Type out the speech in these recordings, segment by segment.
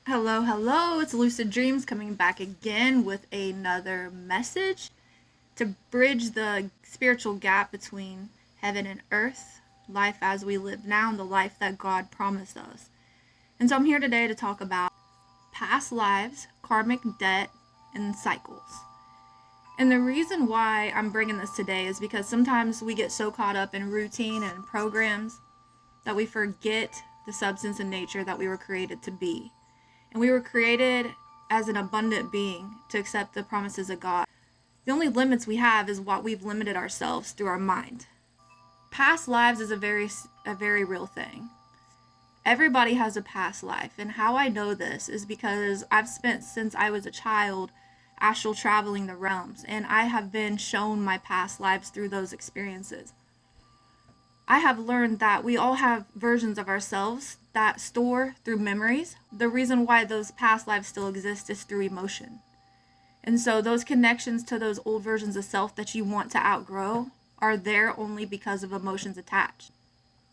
Hello, hello. It's Lucid Dreams coming back again with another message to bridge the spiritual gap between heaven and earth, life as we live now, and the life that God promised us. And so I'm here today to talk about past lives, karmic debt, and cycles. And the reason why I'm bringing this today is because sometimes we get so caught up in routine and programs that we forget the substance and nature that we were created to be. And we were created as an abundant being to accept the promises of God. The only limits we have is what we've limited ourselves through our mind. Past lives is a very real thing. Everybody has a past life, and how I know this is because I've spent since I was a child astral traveling the realms, and I have been shown my past lives through those experiences. I have learned that we all have versions of ourselves that store through memories. The reason why those past lives still exist is through emotion. And so those connections to those old versions of self that you want to outgrow are there only because of emotions attached.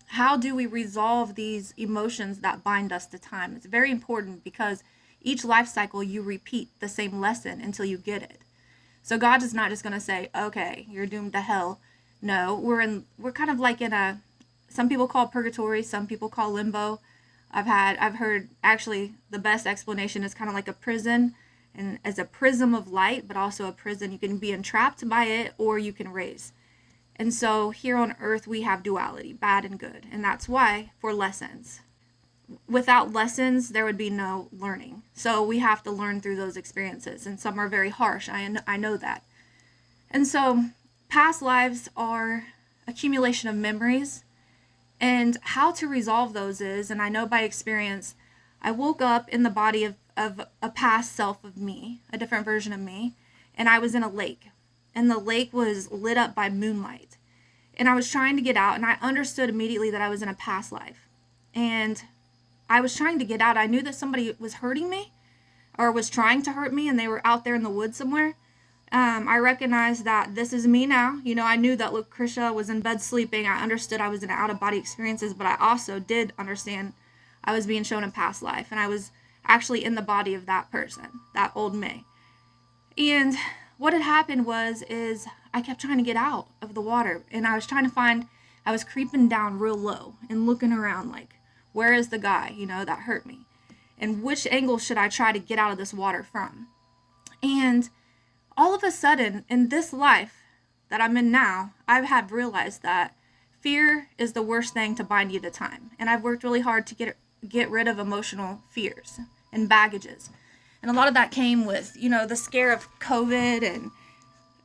How do we resolve these emotions that bind us to time? It's very important because each life cycle you repeat the same lesson until you get it. So God is not just going to say, okay, you're doomed to hell. No, we're kind of like in a, some people call purgatory, some people call limbo. I've heard actually the best explanation is kind of like a prison, and as a prism of light, but also a prison. You can be entrapped by it or you can raise. And so here on earth we have duality, bad and good, and that's why for lessons. Without lessons there would be no learning. So we have to learn through those experiences, and some are very harsh. I know that. And so past lives are accumulation of memories, and how to resolve those is, and I know by experience, I woke up in the body of a past self of me, a different version of me, and I was in a lake, and the lake was lit up by moonlight, and I was trying to get out, and I understood immediately that I was in a past life, and I was trying to get out. I knew that somebody was hurting me or was trying to hurt me, and they were out there in the woods somewhere. I recognized that this is me now. You know, I knew that Lucretia was in bed sleeping. I understood I was in out-of-body experiences, but I also did understand I was being shown a past life, and I was actually in the body of that person, that old May. And what had happened is I kept trying to get out of the water, and I was trying to find, I was creeping down real low and looking around like, where is the guy, that hurt me? And which angle should I try to get out of this water from? And all of a sudden, in this life that I'm in now, I have realized that fear is the worst thing to bind you to time. And I've worked really hard to get rid of emotional fears and baggages. And a lot of that came with, the scare of COVID and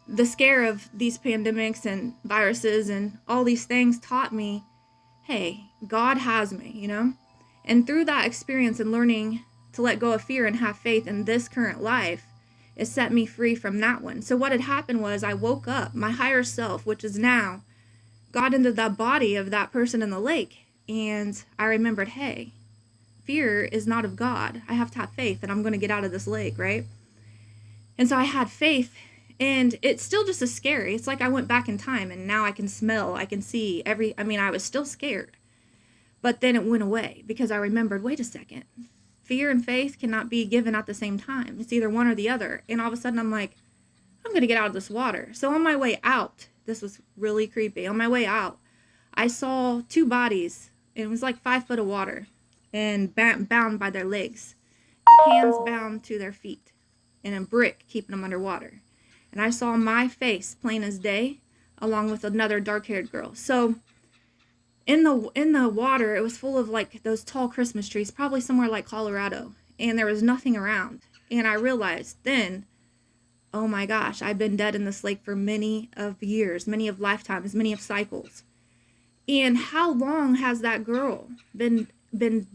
the scare of these pandemics and viruses and all these things taught me, hey, God has me, And through that experience and learning to let go of fear and have faith in this current life, it set me free from that one. So what had happened was I woke up, my higher self, which is now, got into the body of that person in the lake. And I remembered, hey, fear is not of God. I have to have faith and I'm going to get out of this lake, right? And so I had faith, and it's still just as scary. It's like I went back in time and now I can smell, I can see I was still scared. But then it went away because I remembered, wait a second. Fear and faith cannot be given at the same time. It's either one or the other. And all of a sudden I'm like, I'm going to get out of this water. So on my way out, this was really creepy. On my way out, I saw two bodies. And it was like 5 foot of water and bound by their legs. Hands bound to their feet. And a brick keeping them underwater. And I saw my face plain as day along with another dark-haired girl. So in the water, it was full of like those tall Christmas trees, probably somewhere like Colorado, and there was nothing around. And I realized then, oh my gosh, I've been dead in this lake for many of years, many of lifetimes, many of cycles. And how long has that girl been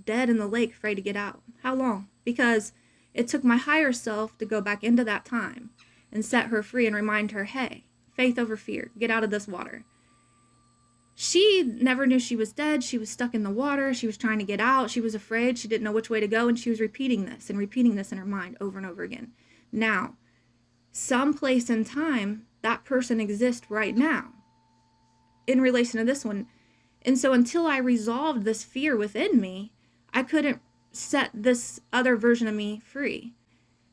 dead in the lake, afraid to get out? How long? Because it took my higher self to go back into that time and set her free and remind her, hey, faith over fear, get out of this water. She never knew she was dead. She was stuck in the water. She was trying to get out. She was afraid. She didn't know which way to go. And she was repeating this in her mind over and over again. Now, someplace in time, that person exists right now in relation to this one. And so until I resolved this fear within me, I couldn't set this other version of me free.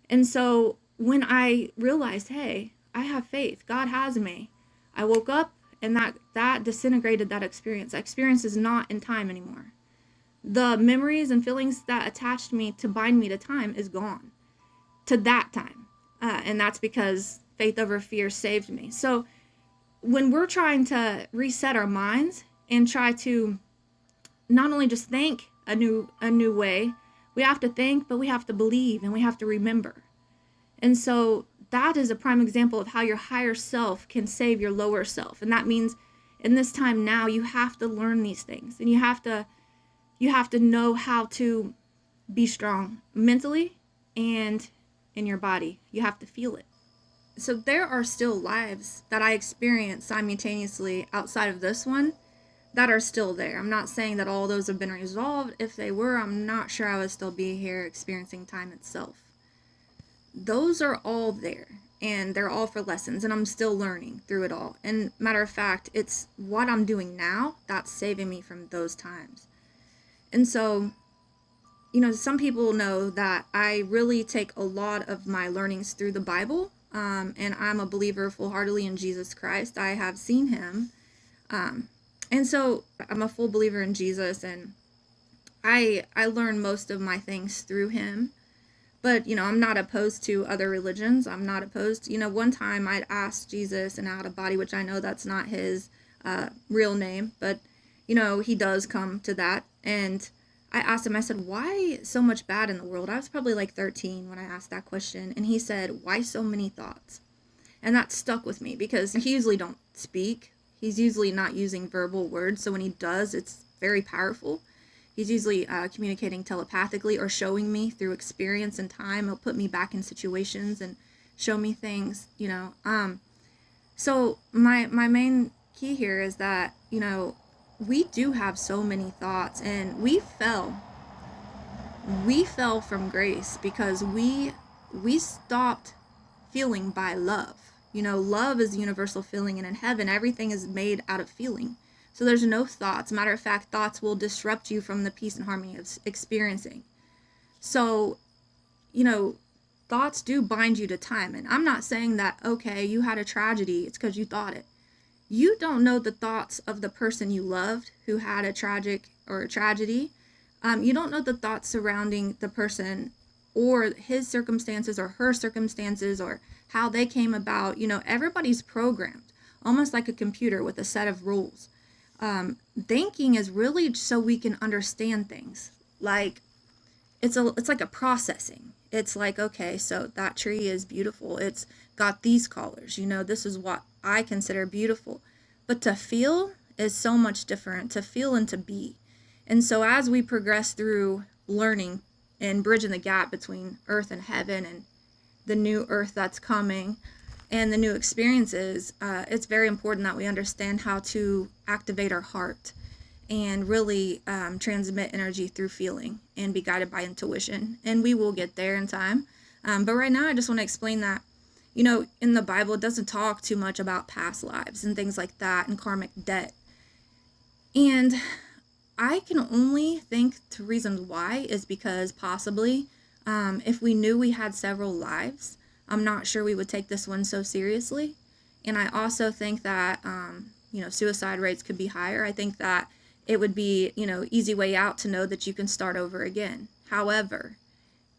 And so when I realized, hey, I have faith, God has me, I woke up and that disintegrated that experience. That experience is not in time anymore. The memories and feelings that attached me to bind me to time is gone, to that time. And that's because faith over fear saved me. So when we're trying to reset our minds and try to not only just think a new way, we have to think, but we have to believe and we have to remember. And so that is a prime example of how your higher self can save your lower self. And that means in this time now, you have to learn these things, and you have to know how to be strong mentally and in your body. You have to feel it. So there are still lives that I experience simultaneously outside of this one that are still there. I'm not saying that all those have been resolved. If they were, I'm not sure I would still be here experiencing time itself. Those are all there, and they're all for lessons, and I'm still learning through it all. And matter of fact, it's what I'm doing now that's saving me from those times. And so, some people know that I really take a lot of my learnings through the Bible, and I'm a believer full-heartedly in Jesus Christ. I have seen him, and so I'm a full believer in Jesus, and I learn most of my things through him. But, I'm not opposed to other religions. I'm not opposed. One time I'd asked Jesus an out of body, which I know that's not his real name, but, he does come to that. And I asked him, I said, why so much bad in the world? I was probably like 13 when I asked that question. And he said, why so many thoughts? And that stuck with me because he usually don't speak. He's usually not using verbal words. So when he does, it's very powerful. He's usually communicating telepathically or showing me through experience and time. He'll put me back in situations and show me things, So my main key here is that, we do have so many thoughts, and we fell from grace because we stopped feeling by love. Love is universal feeling, and in heaven, everything is made out of feeling. So there's no thoughts. Matter of fact, thoughts will disrupt you from the peace and harmony of experiencing. So, thoughts do bind you to time. And I'm not saying that, okay, you had a tragedy, it's because you thought it. You don't know the thoughts of the person you loved who had a tragic or a tragedy. You don't know the thoughts surrounding the person or his circumstances or her circumstances or how they came about. Everybody's programmed, almost like a computer with a set of rules. Thinking is really so we can understand things. Like it's like a processing. It's like, okay, so that tree is beautiful. It's got these colors. This is what I consider beautiful. But to feel is so much different. To feel and to be. And so as we progress through learning and bridging the gap between earth and heaven and the new earth that's coming and the new experiences, it's very important that we understand how to activate our heart and really transmit energy through feeling and be guided by intuition. And we will get there in time. But right now, I just want to explain that, in the Bible, it doesn't talk too much about past lives and things like that and karmic debt. And I can only think the reasons why is because possibly if we knew we had several lives, I'm not sure we would take this one so seriously. And I also think that, suicide rates could be higher. I think that it would be, easy way out to know that you can start over again. However,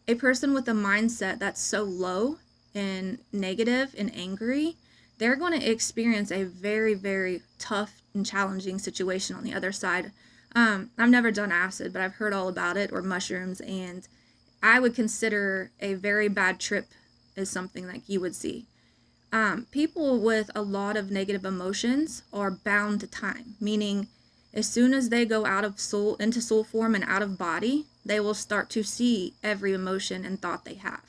a person with a mindset that's so low and negative and angry, they're going to experience a very, very tough and challenging situation on the other side. I've never done acid, but I've heard all about it, or mushrooms, and I would consider a very bad trip is something like you would see. People with a lot of negative emotions are bound to time, meaning as soon as they go out of soul, into soul form and out of body, they will start to see every emotion and thought they have.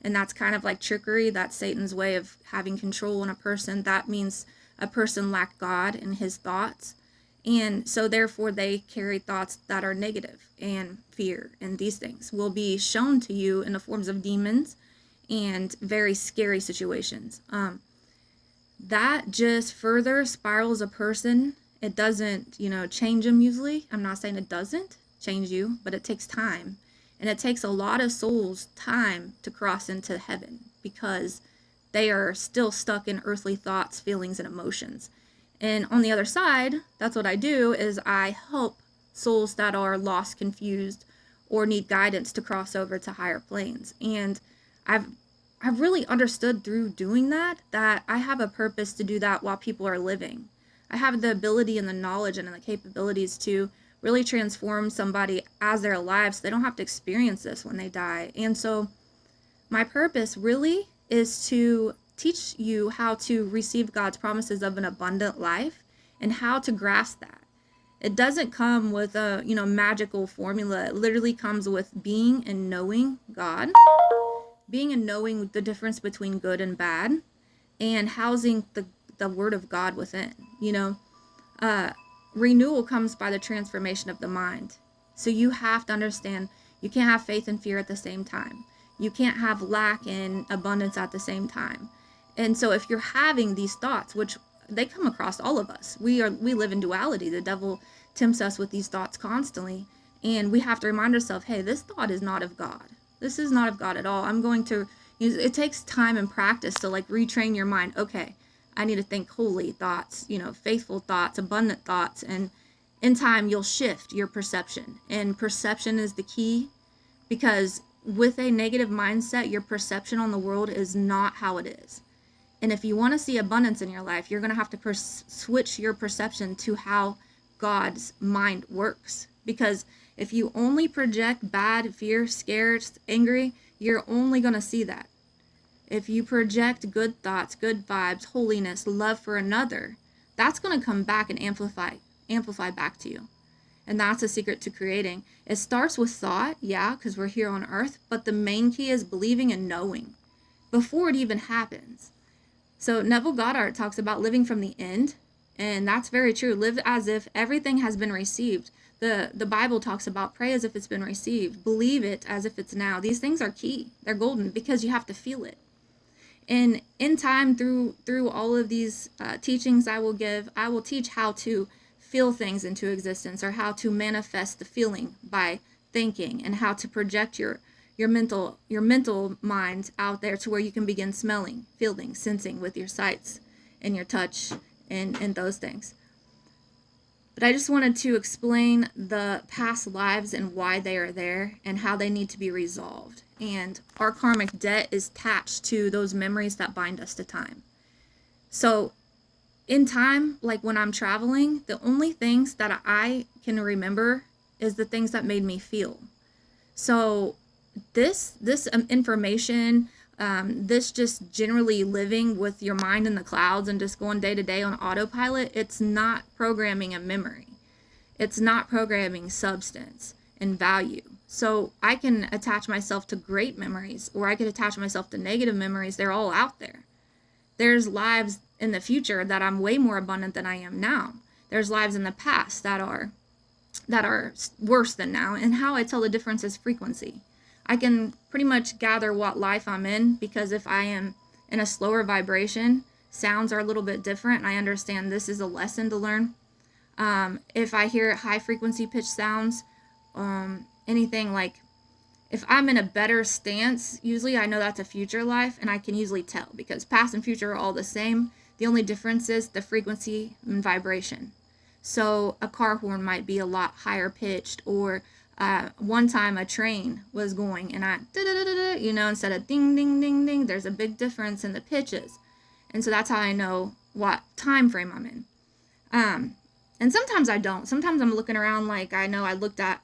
And that's kind of like trickery. That's Satan's way of having control on a person. That means a person lacked God in his thoughts. And so therefore they carry thoughts that are negative, and fear and these things will be shown to you in the forms of demons and very scary situations. That just further spirals a person. It doesn't, change them usually. I'm not saying it doesn't change you, but it takes time. And it takes a lot of souls time to cross into heaven because they are still stuck in earthly thoughts, feelings, and emotions. And on the other side, that's what I do, is I help souls that are lost, confused, or need guidance to cross over to higher planes. And I've really understood through doing that I have a purpose to do that while people are living. I have the ability and the knowledge and the capabilities to really transform somebody as they're alive so they don't have to experience this when they die. And so my purpose really is to teach you how to receive God's promises of an abundant life and how to grasp that. It doesn't come with a, magical formula. It literally comes with being and knowing God, being and knowing the difference between good and bad, and housing the word of God within. Renewal comes by the transformation of the mind. So you have to understand you can't have faith and fear at the same time. You can't have lack and abundance at the same time. And so if you're having these thoughts, which they come across all of us, we live in duality. The devil tempts us with these thoughts constantly, and we have to remind ourselves, hey, this thought is not of God. This is not of God at all. I'm going to use it. Takes time and practice to retrain your mind. Okay, I need to think holy thoughts, faithful thoughts, abundant thoughts, and in time you'll shift your perception. And perception is the key, because with a negative mindset, your perception on the world is not how it is. And if you want to see abundance in your life, you're going to have to switch your perception to how God's mind works. Because if you only project bad, fear, scared, angry, you're only going to see that. If you project good thoughts, good vibes, holiness, love for another, that's going to come back and amplify back to you. And that's the secret to creating. It starts with thought, yeah, because we're here on earth, but the main key is believing and knowing before it even happens. So Neville Goddard talks about living from the end, and that's very true. Live as if everything has been received. The Bible talks about pray as if it's been received. Believe it as if it's now. These things are key. They're golden because you have to feel it. And in time, through all of these teachings I will teach how to feel things into existence, or how to manifest the feeling by thinking, and how to project your mental mind out there to where you can begin smelling, feeling, sensing with your sights and your touch and those things. But I just wanted to explain the past lives and why they are there and how they need to be resolved. And our karmic debt is attached to those memories that bind us to time. So in time, like when I'm traveling, the only things that I can remember is the things that made me feel. So this information, this just generally living with your mind in the clouds and just going day to day on autopilot, it's not programming a memory. It's not programming substance and value. So I can attach myself to great memories, or I could attach myself to negative memories. They're all out there. There's lives in the future that I'm way more abundant than I am now. There's lives in the past that are worse than now. And how I tell the difference is frequency. I can pretty much gather what life I'm in, because if I am in a slower vibration, sounds are a little bit different, and I understand this is a lesson to learn. If I hear high frequency pitch sounds, anything like, if I'm in a better stance, usually I know that's a future life, and I can usually tell, because past and future are all the same. The only difference is the frequency and vibration. So a car horn might be a lot higher pitched, or one time a train was going and I instead of ding ding ding ding, there's a big difference in the pitches. And so that's how I know what time frame I'm in. And sometimes I don't. Sometimes I'm looking around, like I know I looked at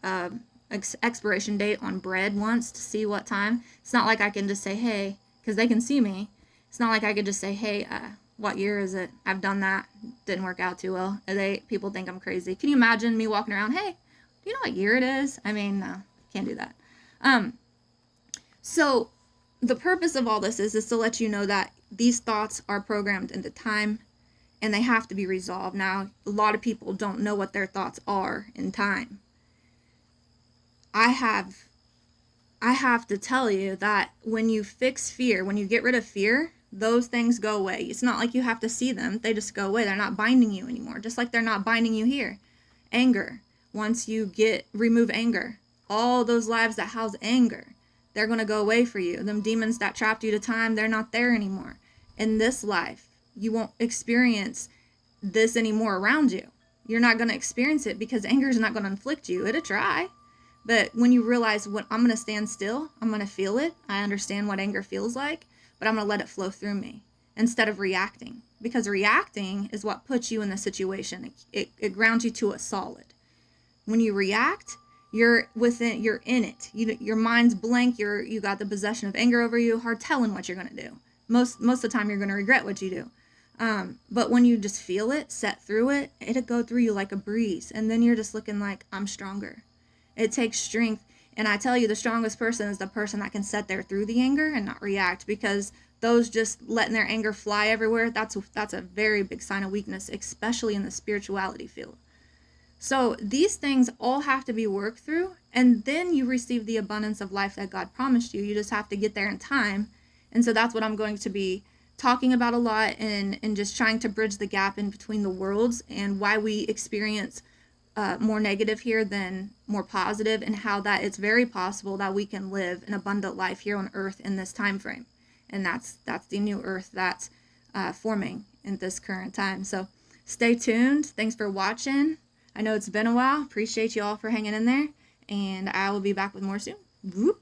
expiration date on bread once to see what time. It's not like I can just say, hey, because they can see me. It's not like I could just say, hey, what year is it? I've done that. Didn't work out too well. People think I'm crazy. Can you imagine me walking around, hey, do you know what year it is? I mean, no, can't do that. So the purpose of all this is to let you know that these thoughts are programmed into time, and they have to be resolved. Now, a lot of people don't know what their thoughts are in time. I have to tell you that when you fix fear, when you get rid of fear, those things go away. It's not like you have to see them. They just go away. They're not binding you anymore, just like they're not binding you here. Anger. Once you remove anger, all those lives that house anger, they're going to go away for you. Them demons that trapped you to time, they're not there anymore. In this life, you won't experience this anymore around you. You're not going to experience it because anger is not going to inflict you. It'll try. But when you realize, what, I'm going to stand still, I'm going to feel it. I understand what anger feels like, but I'm going to let it flow through me instead of reacting. Because reacting is what puts you in the situation. It grounds you to a solid. When you react, you're in it. Your mind's blank. You got the possession of anger over you. Hard telling what you're going to do. Most of the time, you're going to regret what you do. But when you just feel it, set through it, it'll go through you like a breeze. And then you're just looking like, I'm stronger. It takes strength. And I tell you, the strongest person is the person that can sit there through the anger and not react, because those just letting their anger fly everywhere, that's a very big sign of weakness, especially in the spirituality field. So these things all have to be worked through, and then you receive the abundance of life that God promised you. You just have to get there in time. And so that's what I'm going to be talking about a lot, and just trying to bridge the gap in between the worlds, and why we experience more negative here than more positive, and how that it's very possible that we can live an abundant life here on earth in this time frame. And that's the new earth that's forming in this current time. So stay tuned. Thanks for watching. I know it's been a while. Appreciate you all for hanging in there, and I will be back with more soon. Whoop.